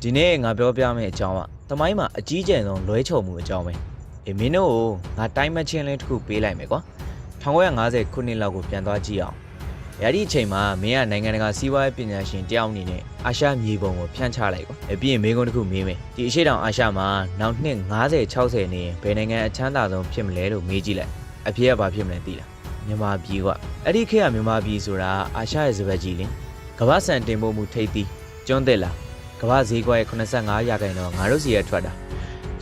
ဒီနေ့ငါပြောပြမယ့်အကြောင်းကသမိုင်းမှာအကြီးကျယ်ဆုံးလွဲချော်မှုအကြောင်းပဲမင်းတို့ကိုငါတိုင်းမချင်းလေးတစ်ခုပေးလိုက်မယ်ကွာ1950ခုနှစ်လောက်ကိုပြန်သွားကြည့်အောင်အဲ့ဒီအချိန်မှာမင်းကနိုင်ငံတကာစီးပွားရေးပညာရှင်တယောက်အနေနဲ့အာရှမြေပုံကိုဖြန့်ချလိုက်ကွာပြီးရင်မိကုန်းတစ်ခုမေးမယ်ဒီအရှိတောင်အာရှမှာနောက်နှစ်50 60နေရင်ဘယ်နိုင်ငံအချမ်းသာဆုံးဖြစ်မလဲလို့မေးကြည့်လိုက်အဖြစ်ကဘာဖြစ်မလဲသိလားမြန်မာပြည်ကွာအဲ့ဒီခေတ်ကမြန်မာပြည်ဆိုတာအာရှရဲ့စပတ်ကြီးလေကမ္ဘာစံတင်ပို့မှုထိပ်သီးကျွန်းသစ်လားကမ္ဘာဈေးကွက်ရဲ့85ရာခိုင်နှုန်းငါတို့စီရထွက်တာ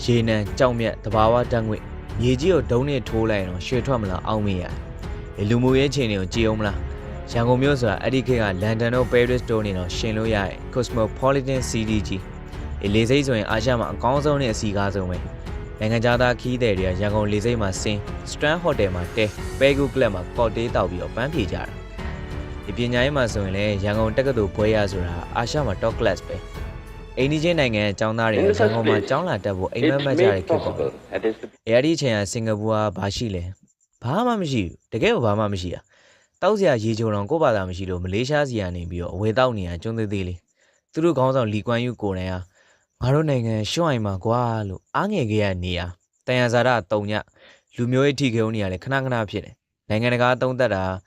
ရေနံကြောက်မြတ်တဘာဝဓာတ်ငွေမြေကြီးကိုဒုံးနဲ့ထိုးလိုက်တော့ရွှေထွက်မလားအောင်းမေးရလူမှုရေးချိန်တွေကိုကြည့်အောင်မလားရန်ကုန်မြို့ဆိုတာအဲ့ဒီခေတ်ကလန်ဒန်တို့ပဲရစ်တို့နေတော့ရှင်လို့ရရဲ့ Cosmopolitan City ကြီးလေဆိပ်ဆိုရင်အာရှမှာအကောင်းဆုံးနဲ့အစီကားဆုံးပဲနိုင်ငံခြားသားခီးသည်တွေကရန်ကုန်လေဆိပ်မှာဆင်း Strand Hotel မှာတဲ Pegu Club မှာကော်တေးတောက်ပြီးတော့ပန်းဖြေကြတာဒီပညာရေးမှာဆိုရင်လည်းရန်ကုန်တက္ကသိုလ်ဘွဲရဆိုတာအာရှမှာ top class ပဲအိန္ဒိချင်းနိုင်ငံအကြောင်းသားတွေရန်ကုန်မှာကျောင်းလာတက်ဖို့အိမ်မက်မက်ကြတဲ့ခေတ်ပေါ့အဲ့ဒီအချိန်ကစင်ကာပူကဘာရှိလဲဘာမှမရှိဘူးတကယ်ဘာမှမရှိတာတောက်စရာရေချိုတော်ကိုယ့်ဘာသာမရှိလို့မလေးရှားစီကနေပြီးတော့အဝေတောက်နေတာကျွန်းသေးသေးလေးသူတို့ခေါင်းဆောင်လီကွမ်ယူကိုယ်တိုင်ဟာငါတို့နိုင်ငံရှွန့်အိမ်မှာကွာလို့အားငယ်ခဲ့ရနေရတန်ရဇာတာတုံညလူမျိုးရေးထိခဲုံနေရလဲခဏခဏဖြစ်တယ်နိုင်ငံတကာသုံးသက်တ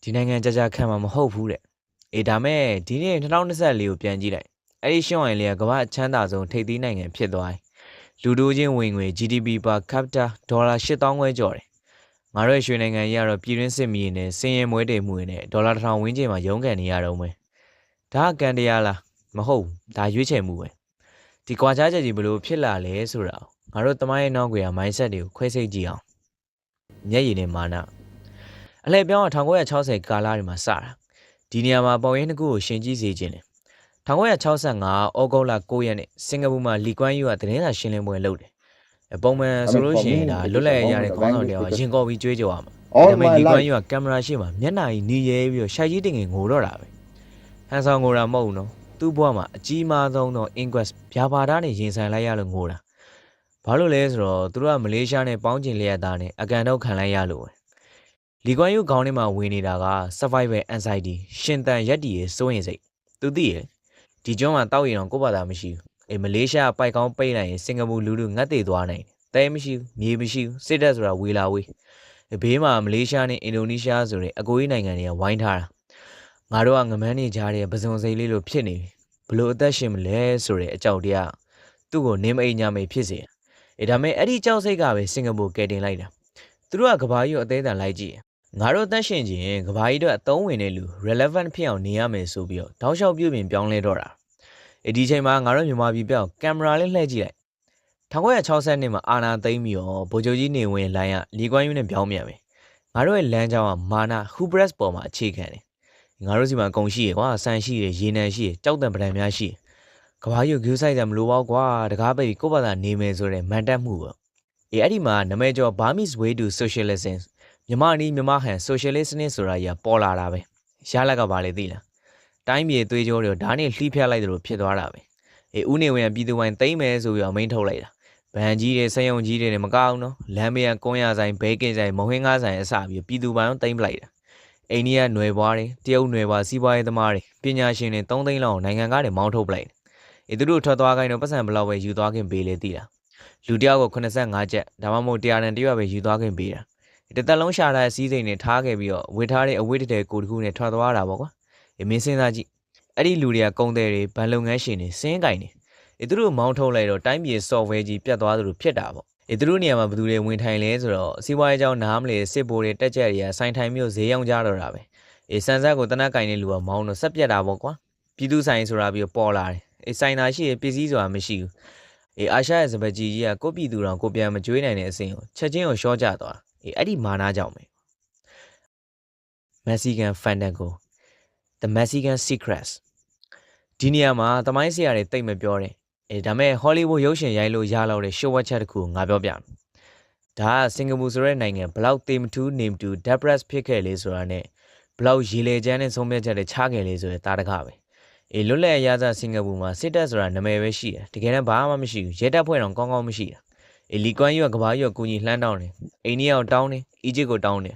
ာဒီနိုင်ငံကြခံမှာမဟုတ်ဘူးတဲ့ဒါမဲ့ဒီနေ့2024ကိုပြန်ကြည့်လိုက်အဲ့ဒီရှွန့်အိမ်လေးကကမ္ဘာအချမ်းသာဆုံးထိပ်သီးနိုင်ငံဖြစ်သွားတယ်လူတို့ချင်းဝင်ငွေ GDP per capita ဒေါ်လာ8000ခွဲကျော်တယ်ငါတို့ရွှေနိုင်ငံကြီးကတော့ပြည်တွင်းစစ်မီးနဲ့စင်ရင်မွဲတေမှုနဲ့ဒေါ်လာ1000ဝန်းကျင်မှာရုန်းကန်နေရတော့မယ်ဒါကကန်တရားလားမဟုတ်ဒါရွေးချယ်မှုပဲဒီကွာခြားချက်ကြီးဘလို့ဖြစ်လာလဲဆိုတာငါတို့တမိုင်းရဲ့နောက်ကွယ်က mindset တွေကိုခွဲစိတ်ကြည့်အောင်မျက်ရည်နဲ့မာနအလှည့်ပြောင်း1960ကာလတွေမှာစတာဒီနေရာမှာပေါ်ရင်းတစ်ခုကိုရှင်းကြည့်စေခြင်းတယ်1965ဩဂုတ်လ9ရက်နေ့စင်ကာပူမှာလီကွမ်ယူကသတင်းစာရှင်းလင်းပွဲလုပ်တယ်ပုံမှန်ဆိုလို့ရှိရင်ဒါလွတ်လပ်ရတဲ့ခေါင်းဆောင်တွေကရင်ကော်ပြီးကြွေးကြော်ရမှာဒါပေမဲ့လီကွမ်ယူကကင်မရာရှေ့မှာမျက်နှာကြီးနီးရဲပြီးတော့ရှိုက်ကြီးတင်ငင်ငိုတော့တာပဲဟန်ဆောင်ငိုတာမဟုတ်ဘူးနော်သူ့ဘဝမှာအကြီးမားဆုံးသော inquest ဗျာပါတာနဲ့ရင်ဆိုင်လိုက်ရလို့ငိုတာဘာလို့လဲဆိုတော့သူတို့ကမလေးရှားနဲ့ပေါင်းကျင်လျက်သားနဲ့အကန်တော့ခံလိုက်ရလို့ပဲလီကွမ်ယူခေါင်းထဲမှာဝင်နေတာက survival anxiety ရှင်သန်ရက်တီရဲ့စိုးရင်စိတ်သူသိရဲ့ဒီကျွန်းမှာတောက်ရအောင်ကိုယ့်ဘာသာမရှိဘူးမလေးရှားပိုက်ကောင်းပိတ်လိုက်ရင်စင်ကာပူလူလူငတ်သေးသွားနိုင်တယ်တဲမရှိဘူးမြေမရှိဘူးစစ်တပ်ဆိုတာဝေလာဝေးဘေးမှာမလေးရှားနဲ့အင်ဒိုနီးရှားဆိုတဲ့အကိုကြီးနိုင်ငံတွေကဝိုင်းထားတာငါတို့ကငမန်းနေကြတဲ့ပစုံစိတ်လေးလိုဖြစ်နေပြီဘလို့အသက်ရှင်မလဲဆိုတဲ့အကြောက်တရားသူ့ကိုနေမအိမ်ညာမိတ်ဖြစ်စေဒါပေမဲ့အဲ့ဒီကြောက်စိတ်ကပဲစင်ကာပူကယ်တင်လိုက်တာသူတို့ကကဘာကြီးကိုအသေးအံလိုက်ကြည့်ငါတို့အသက်ရှင်ခြင်းကဘာကြီးတို့အသုံးဝင်တဲ့လူ relevant ဖြစ်အောင်နေရမယ်ဆိုပြီးတော့တောက်လျှောက်ပြုပြင်ပြောင်းလဲတော့တာဒီချိန်မှာငါတို့မြန်မာပြည်ပြောင်းကင်မရာလေးလှည့်ကြည့်လိုက်1962မှာအာနာသိမ်းပြီးတော့ဗိုလ်ချုပ်ကြီးနေဝင်လိုင်းကလီကွမ်ယူနဲ့ပြောင်းပြန်ပြီငါတို့ရဲ့လမ်းကြောင်းကမာနာ hubris ပေါ်မှာအခြေခံတယ်ငါတို့စီမှာအကုန်ရှိရကွာဆန်ရှိရရေနံရှိရကြောက်တံပဒံများရှိကဘာကြီးကိုဂူးဆိုင်တယ်မလိုပါဘူးကွာတကားပိတ်ကိုယ့်ဘာသာနေမယ်ဆိုတဲ့မန်တက်မှုပေါ့အဲ့ဒီမှာနမဲကျော် Burmese way to socialism မြန်မာနီးမြန်မာဟန် socialist နဲ့ဆိုတာကြီးပေါ်လာတာပဲရလက်ကဘာလဲသိလားတိုင်းပြည်သွေးကြောတွေဓာတ်နဲ့လှိဖျက်လိုက်တယ်လို့ဖြစ်သွားတာပဲဦးနေဝင်ပြည်သူပိုင်းသိမ့်မယ်ဆိုပြီးတော့အမိန့်ထုတ်လိုက်တာဗန်ကြီးတွေစက်ရုံကြီးတွေနဲ့မကောက်နော်လမ်းမေးကွန်းရဆိုင်ဘဲကင်းဆိုင်မဟင်းကားဆိုင်အစပြီးပြည်သူပိုင်းသိမ့်ပလိုက်တာအိန္ဒိယຫນွယ်ဘွားတွေတရုတ်ຫນွယ်ဘွားစီးပွားရေးသမားတွေပညာရှင်တွေ3သိန်းလောက်နိုင်ငံကားတွေမောင်းထုတ်ပလိုက်သူတို့ထွက်သွားခိုင်းတော့ပတ်စံဘလောက်ပဲယူသွားခင်ပေးလေသိလားလူတယောက်ကို85ကျပ်ဒါမှမဟုတ်100တန်တရွတ်ပဲယူသွားခင်ပေးတာတသက်လုံးရှာထားတဲ့စီးစိမ်နဲ့ထားခဲ့ပြီးတော့ဝေထားတဲ့အဝိတ္တတဲကိုတခုနဲ့ထွက်သွားတာပေါ့ကွာမင်းစဉ်းစားကြည့်အဲ့ဒီလူတွေကကုန်တယ်တွေဗန်လုပ်ငန်းရှင်တွေစင်းကင်တွေသူတို့မောင်းထုတ်လိုက်တော့တိုင်းပြည် software ကြီးပြတ်သွားသလိုဖြစ်တာပေါ့သူတို့နေရာမှာဘယ်သူတွေဝင်ထိုင်လဲဆိုတော့စီးပွားရေးကြောင်းနားမလဲစစ်ဘိုးတွေတက်ကြက်တွေကစိုင်ထိုင်မျိုးဈေးရောင်းကြတော့တာပဲစန်ဆက်ကိုတနက်ကင်တဲ့လူကမောင်းတော့ဆက်ပြတ်တာပေါ့ကွာပြည်သူဆိုင်ဆိုတာပြီးပေါ်လာတယ်ဆိုင်သာရှိရင်ပစ္စည်းဆိုတာမရှိဘူးအာရှရဲ့စပက်ကြီးကကိုပြည်သူတော်ကိုပြန်မကြွေးနိုင်တဲ့အဆင့်ကိုချက်ချင်းကိုရှော့ကျသွားအဲ့ဒီမာနာကြောင့်ပဲ Mexican Fandango The Mexican Secrets ဒီနေရာမှာသမိုင်းဆရာတွေတိတ်မပြောတယ်ဒါမဲ့ Hollywood ရုပ်ရှင်ရိုက်လို့ရလောက်တဲ့ show watch တစ်ခုငါပြောပြမယ်ဒါကစင်ကာပူဆိုတဲ့နိုင်ငံဘလောက်တေမထူးနေမထူး depress ဖြစ်ခဲ့လေဆိုတာနဲ့ဘလောက်ရေလေချမ်းနဲ့ဆုံးဖြတ်ချက်တွေချခဲ့လေဆိုတဲ့တာတကပဲလွတ်လပ်ရစစင်ကာပူမှာစစ်တပ်ဆိုတာနာမည်ပဲရှိတယ်တကယ်တမ်းဘာမှမရှိဘူးရဲတပ်ဖွဲ့တော့ကောင်းကောင်းမရှိတာလီကွမ်ယူကကဘာကြီးကိုကူညီလှမ်းတောင်းတယ်အိန္ဒိယကိုတောင်းတယ်အီဂျစ်ကိုတောင်းတယ်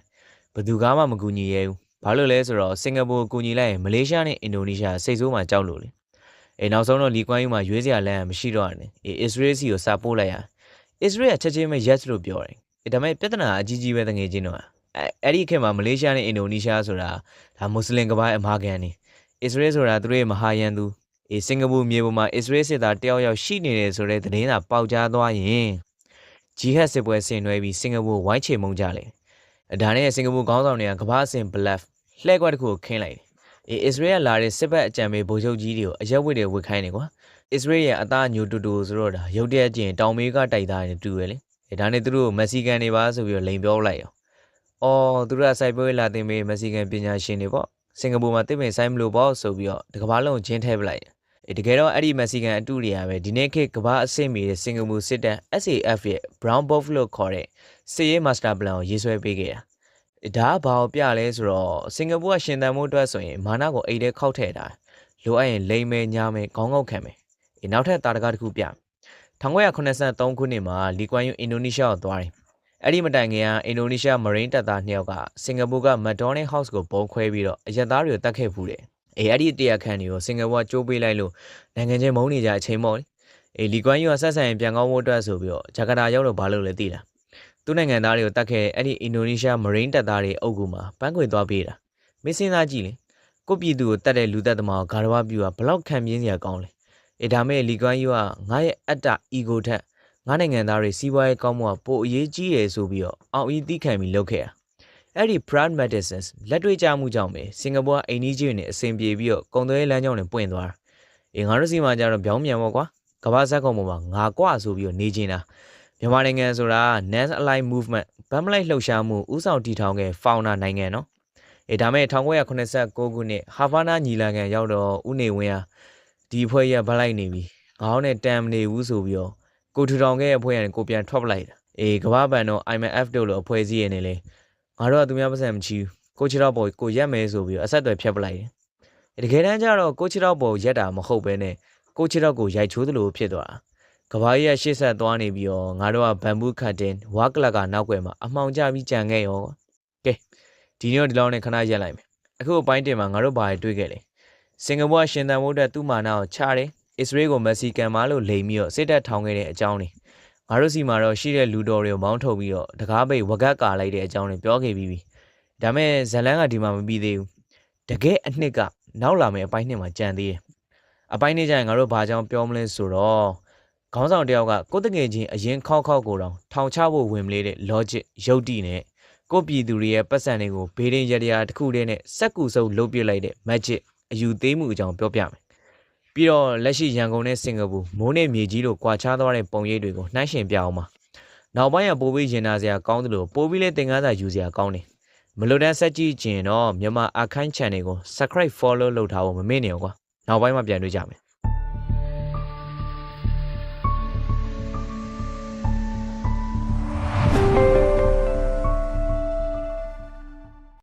ဘယ်သူကမှမကူညီရဲဘူးဘာလို့လဲဆိုတော့စင်ကာပူကိုကူညီလိုက်ရင်မလေးရှားနဲ့အင်ဒိုနီးရှားစိတ်ဆိုးမှကြောက်လို့လေ နောက်ဆုံးတော့လီကွမ်ယူမှာရွေးစရာလမ်းမရှိတော့ရတယ်အစ္စရေးစီကိုစာပို့လိုက်ရအစ္စရေးကချက်ချင်းပဲ yes လို့ပြောတယ်ဒါပေမဲ့ပြဿနာအကြီးကြီးပဲတငယ်ချင်းတော့အဲ့ဒီခေတ်မှာမလေးရှားနဲ့အင်ဒိုနီးရှားဆိုတာဒါမွတ်စလင်ကပိုင်းအမာခံနေအစ္စရေးဆိုတာသူတို့ရဲ့မဟာယန်သူစင်ကာပူမြေပေါ်မှာအစ္စရေးစစ်သားတယောက်ယောက်ရှိနေတယ်ဆိုတဲ့သတင်းသာပေါက်ကြားသွားရင်ဂျီဟတ်စစ်ပွဲဆင်နွှဲပြီးစင်ကာပူဝိုင်းချေမှုန်းကြလေဒါနဲ့စင်ကာပူခေါင်းဆောင်တွေကကမ္ဘာအဆင့် bluff လှည့်ကွက်တစ်ခုကိုခင်းလိုက်တယ်အစ္စရေးကလာတဲ့စစ်ဘက်အကြံပေးဗိုလ်ချုပ်ကြီးတွေကိုအရက်ဝတ်တွေဝတ်ခိုင်းနေကွာအစ္စရေးရဲ့အသားညိုတူတူဆိုတော့ဒါရုတ်တရက်ကျရင်တောင်မေးကတိုက်သားနေတူရလေဒါနဲ့သူတို့မက္ဆီကန်တွေပါဆိုပြီးတော့လိန်ပြောလိုက်အောင်သူတို့ကစိုက်ပွဲလာတင်ပေးမက္ဆီကန်ပညာရှင်တွေပေါ့စင်ကာပူမှာတစ်ပင်ဆိုင်မလို့ပေါ့ဆိုပြီးတော့ဒီကမ္ဘာလုံးချင်းထဲပလိုက်တကယ်တော့အဲ့ဒီမက္ဆီကန်အတူတွေကပဲဒီနေ့ခေတ်ကမ္ဘာအဆင့်မီတဲ့စင်ကာပူစစ်တပ် SAF ရဲ့ Brown Wolf လို့ခေါ်တဲ့စစ်ရေး master plan ကိုရေးဆွဲပေးခဲ့တာဒါကဘာကိုပြလဲဆိုတော့စင်ကာပူကရှင်သန်မှုအတွက်ဆိုရင်မာနကိုအိတ်ထဲခောက်ထည့်တာလိုအပ်ရင်လိမ့်မယ်ညာမယ်ခေါင်းငုတ်ခံမယ်နောက်ထပ်တာတကားတစ်ခုပြ1983ခုနှစ်မှာလီကွမ်ယူအင်ဒိုနီးရှားကိုသွားတယ်အဲ့ဒီမတိုင်ခင်ကအင်ဒိုနီးရှားမရိန်းတပ်သား2ယောက်ကစင်ကာပူကမက်ဒေါနယ်ဟောက်စ်ကိုပုံခွဲပြီးတော့အရက်သားတွေကိုတတ်ခဲ့ဖူးတယ်အဲ့ဒီတရားခံတွေကိုစင်ကာပူကကြိုးပေးလိုက်လို့နိုင်ငံချင်းမုန်းနေကြအချိန်ပေါ့လီကွမ်ယူကဆက်ဆံရင်ပြန်ကောင်းဖို့အတွက်ဆိုပြီးတော့ဂျကာတာရောက်တော့ဘာလို့လဲသိလားသူ့နိုင်ငံသားတွေကိုတတ်ခဲ့အဲ့ဒီအင်ဒိုနီးရှားမရိန်းတပ်သားတွေအုပ်ကူမှာပန်းခွေသွားပေးတာမင်းစဉ်းစားကြည့်လေကိုပြည်သူကိုတတ်တဲ့လူသက်သမားကိုဂါရဝပြူကဘလောက်ခံပြင်းစရာကောင်းလဲဒါမဲ့လီကွမ်ယူကငါရဲ့အတ္တအီဂိုထက်ငါနိုင်ငံသားတွေစီးပွားရေးကောင်းမှုကပိုအရေးကြီးတယ်ဆိုပြီးတော့အောင်အီးသိခံပြီးလုပ်ခဲ့တာအဲ့ဒီ pragmatism လက်တွေ့ကျမှုကြောင့်ပဲစင်ကာပူကအိန္ဒိယနဲ့အဆင်ပြေပြီးတော့ကုန်သွယ်ရေးလမ်းကြောင်းနဲ့ပွင့်သွားတာငါတို့စီမှာကြတော့ပြောင်းပြန်ပေါ့ကွာကမ္ဘာဇက်ကောင်ပေါ်မှာငါကွာဆိုပြီးတော့နေကျင်တာမြန်မာနိုင်ငံဆိုတာ Nance Allied Movement ဗမ်းမလိုက်လှုပ်ရှားမှုဥဆောင်တည်ထောင်ခဲ့ founder နိုင်ငံနော်ဒါမဲ့1989ခုနှစ်ဟာဗာနာညီလာခံရောက်တော့ဦးနေဝင်းဟာဒီအဖွဲ့ရဗလိုက်နေပြီငေါင်းနဲ့တမ်မနေဘူးဆိုပြီးတော့ကိုထူထောင်ခဲ့တဲ့အဖွဲ့ကနေကိုပြန်ထွက်ပလိုက်တာကမ္ဘာဘဏ်တော့ IMF တို့လိုအဖွဲ့အစည်းရနေလေငါတို့ကသူများပတ်စံမချီဘူးကိုချီတော့ပေါ်ကိုရက်မယ်ဆိုပြီးတော့အဆက်အသွယ်ဖြတ်ပလိုက်တယ်တကယ်တမ်းကျတော့ကိုချီတော့ပေါ်ရက်တာမဟုတ်ပဲနဲ့ကိုချီတော့ကိုရိုက်ချိုးသလိုဖြစ်သွားတာကဘာကြီးကရှေ့ဆက်သွားနေပြီးတော့ငါတို့ကဘမ်ဘူးခတ်တင်ဝါကလကနောက်ွယ်မှာအမှောင်ကျပြီးကြံခဲ့ရောကဲဒီနေ့တော့ဒီလောက်နဲ့ခဏရက်လိုက်မယ်အခုအပိုင်းတင်မှာငါတို့ဘာတွေတွေ့ခဲ့လဲစင်ကာပူကရှင်သန်မှုအတွက်သူ့မာနကိုချတယ်အစ္စရေးကိုမက္ဆီကန်မာလို့လိန်ပြီးတော့စစ်တပ်ထောင်ခဲ့တဲ့အကြောင်းတွေငါတို့စီမှာတော့ရှိတဲ့လူတော်တွေကိုမောင်းထုတ်ပြီးတော့တကားပိတ်ဝကတ်ကာလိုက်တဲ့အကြောင်းတွေပြောခဲ့ပြီးပြီဒါမဲ့ဇလန်းကဒီမှာမပြီးသေးဘူးတကယ်အနှစ်ကနောက်လာမယ့်အပိုင်းနှစ်မှာကြံသေးတယ်အပိုင်းနှစ်ကျရင်ငါတို့ဘာကြောင့်ပြောမလဲဆိုတော့ခေါင်းဆောင်တယောက်ကကိုယ်တငယ်ချင်းအရင်ခောက်ကိုတောင်ထောင်ချဖို့ဝင်မလေးတဲ့ logic ရုပ်တည်နဲ့ကိုပြည်သူတွေရဲ့ပတ်စံတွေကိုဘေးရင်ရတရားတစ်ခုတည်းနဲ့စက်ကူစုပ်လုပ်ပစ်လိုက်တဲ့ magic အယူသေးမှုအကြောင်းပြောပြမယ်ပြီးတော့လက်ရှိရန်ကုန်နဲ့စင်ကာပူမိုးနဲ့မြေကြီးတို့ကွာခြားသွားတဲ့ပုံရိပ်တွေကိုနှိုင်းယှဉ်ပြအောင်ပါနောက်ပိုင်းကပိုပြီးရင်နာစရာကောင်းတယ်လို့ပိုပြီးလဲသင်ခန်းစာယူစရာကောင်းတယ်မလို့တန်းဆက်ကြည့်ကျင်တော့မြန်မာအခန်း channel ကို subscribe follow လုပ်ထားဖို့မမေ့နေအောင်ကွာနောက်ပိုင်းမှာပြန်တွေ့ကြမယ်